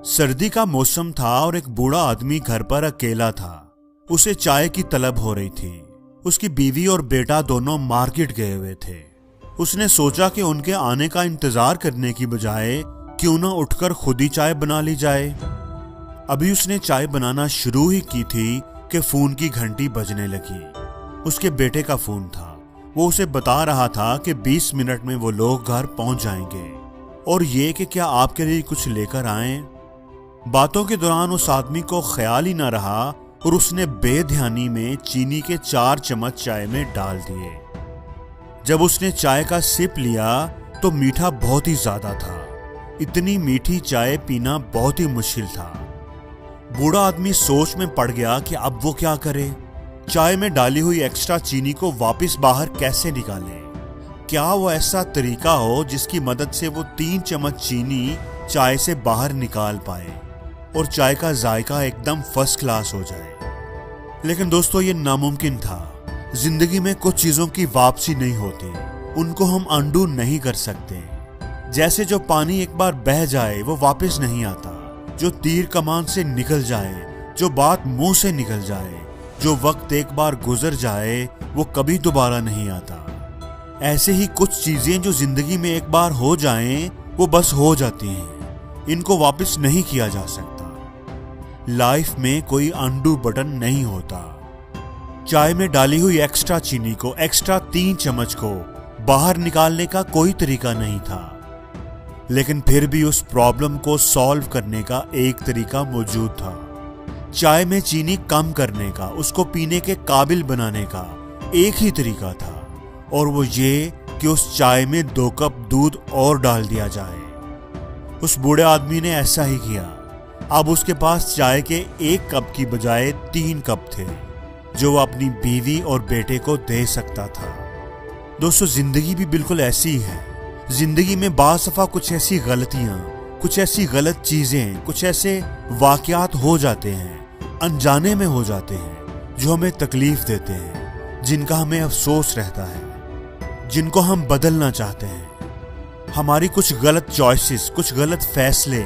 सर्दी का मौसम था और एक बूढ़ा आदमी घर पर अकेला था। उसे चाय की तलब हो रही थी। उसकी बीवी और बेटा दोनों मार्केट गए हुए थे। उसने सोचा कि उनके आने का इंतजार करने की बजाय क्यों ना उठकर खुद ही चाय बना ली जाए। अभी उसने चाय बनाना शुरू ही की थी कि फोन की घंटी बजने लगी। उसके बेटे का फोन था। वो उसे बता रहा था कि 20 मिनट में वो लोग घर पहुंच जाएंगे और ये कि क्या आपके लिए कुछ लेकर आएं। बातों के दौरान उस आदमी को ख्याल ही ना रहा और उसने बेध्यानी में चीनी के 4 चम्मच चाय में डाल दिए। जब उसने चाय का सिप लिया तो मीठा बहुत ही ज्यादा था। इतनी मीठी चाय पीना बहुत ही मुश्किल था। बूढ़ा आदमी सोच में पड़ गया कि अब वो क्या करे। चाय में डाली हुई एक्स्ट्रा चीनी को वापस बाहर कैसे निकाले। क्या वो ऐसा तरीका हो जिसकी मदद से वो 3 चम्मच चीनी चाय से बाहर निकाल पाए और चाय का जायका एकदम फर्स्ट क्लास हो जाए। लेकिन दोस्तों, ये नामुमकिन था। जिंदगी में कुछ चीजों की वापसी नहीं होती, उनको हम अनडू नहीं कर सकते। जैसे जो पानी एक बार बह जाए वो वापस नहीं आता, जो तीर कमान से निकल जाए, जो बात मुंह से निकल जाए, जो वक्त एक बार गुजर जाए वो कभी दोबारा नहीं आता। ऐसे ही कुछ चीजें जो जिंदगी में एक बार हो जाएं वो बस हो जाती हैं, इनको वापस नहीं किया जा सकता। लाइफ में कोई अनडू बटन नहीं होता। चाय में डाली हुई एक्स्ट्रा चीनी को, एक्स्ट्रा 3 चम्मच को बाहर निकालने का कोई तरीका नहीं था, लेकिन फिर भी उस प्रॉब्लम को सॉल्व करने का एक तरीका मौजूद था। चाय में चीनी कम करने का, उसको पीने के काबिल बनाने का एक ही तरीका था, और वो ये कि उस चाय में 2 कप दूध और डाल दिया जाए। उस बूढ़े आदमी ने ऐसा ही किया। अब उसके पास चाय के 1 कप की बजाय 3 कप थे, जो वो अपनी बीवी और बेटे को दे सकता था। दोस्तों, जिंदगी भी बिल्कुल ऐसी ही है। जिंदगी में बाज़ दफ़ा कुछ ऐसी गलतियां, कुछ ऐसी गलत चीजें, कुछ ऐसे वाकयात हो जाते हैं, अनजाने में हो जाते हैं, जो हमें तकलीफ देते हैं, जिनका हमें अफसोस रहता है, जिनको हम बदलना चाहते हैं। हमारी कुछ गलत चॉइसेस, कुछ गलत फैसले,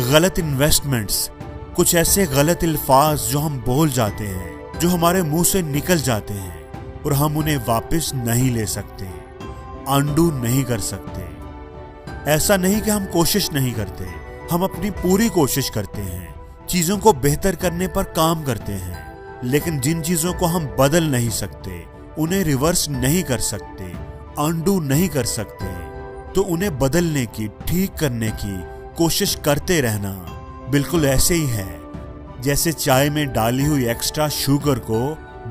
गलत इन्वेस्टमेंट्स, कुछ ऐसे गलत अल्फाज जो हम बोल जाते हैं, जो हमारे मुंह से निकल जाते हैं और हम उन्हें वापस नहीं ले सकते, अनडू नहीं कर सकते। ऐसा नहीं कि हम कोशिश नहीं करते, हम अपनी पूरी कोशिश करते हैं, चीजों को बेहतर करने पर काम करते हैं, लेकिन जिन चीजों को हम बदल नहीं सकते, उन्हें रिवर्स नहीं कर सकते, अनडू नहीं कर सकते, तो उन्हें बदलने की, ठीक करने की कोशिश करते रहना बिल्कुल ऐसे ही है जैसे चाय में डाली हुई एक्स्ट्रा शुगर को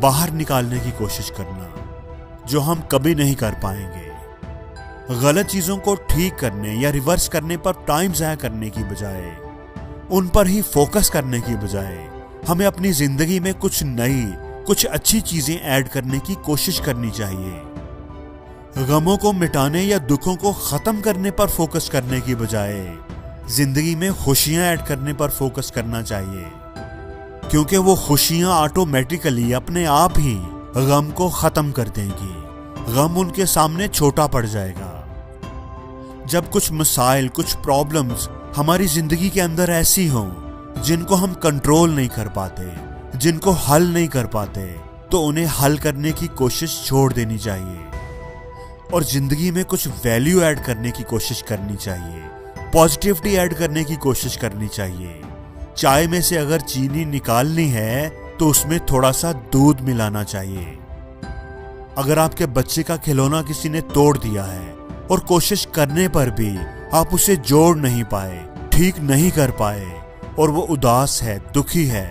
बाहर निकालने की कोशिश करना, जो हम कभी नहीं कर पाएंगे। गलत चीजों को ठीक करने या रिवर्स करने पर टाइम ज़ाया करने की बजाय, उन पर ही फोकस करने की बजाय, हमें अपनी जिंदगी में कुछ नई, कुछ अच्छी चीजें ऐड करने की कोशिश करनी चाहिए। गमों को मिटाने या दुखों को खत्म करने पर फोकस करने की बजाय जिंदगी में खुशियां ऐड करने पर फोकस करना चाहिए, क्योंकि वो खुशियां ऑटोमेटिकली अपने आप ही गम को खत्म कर देंगी। गम उनके सामने छोटा पड़ जाएगा। जब कुछ मसाइल, कुछ प्रॉब्लम्स हमारी जिंदगी के अंदर ऐसी हों जिनको हम कंट्रोल नहीं कर पाते, जिनको हल नहीं कर पाते, तो उन्हें हल करने की कोशिश छोड़ देनी चाहिए और जिंदगी में कुछ वैल्यू ऐड करने की कोशिश करनी चाहिए, पॉजिटिविटी ऐड करने की कोशिश करनी चाहिए। चाय में से अगर चीनी निकालनी है तो उसमें थोड़ा सा दूध मिलाना चाहिए। अगर आपके बच्चे का खिलौना किसी ने तोड़ दिया है और कोशिश करने पर भी आप उसे जोड़ नहीं पाए, ठीक नहीं कर पाए और वो उदास है, दुखी है,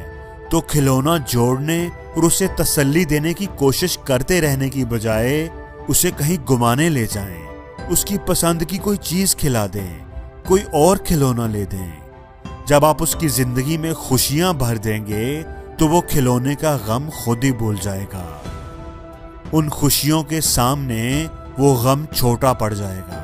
तो खिलौना जोड़ने और उसे तसल्ली देने की कोशिश करते रहने की बजाय उसे कहीं घुमाने ले जाएं, उसकी पसंद की कोई चीज खिला दें, कोई और खिलौना ले दें। जब आप उसकी जिंदगी में खुशियां भर देंगे तो वो खिलौने का गम खुद ही भूल जाएगा। उन खुशियों के सामने वो गम छोटा पड़ जाएगा।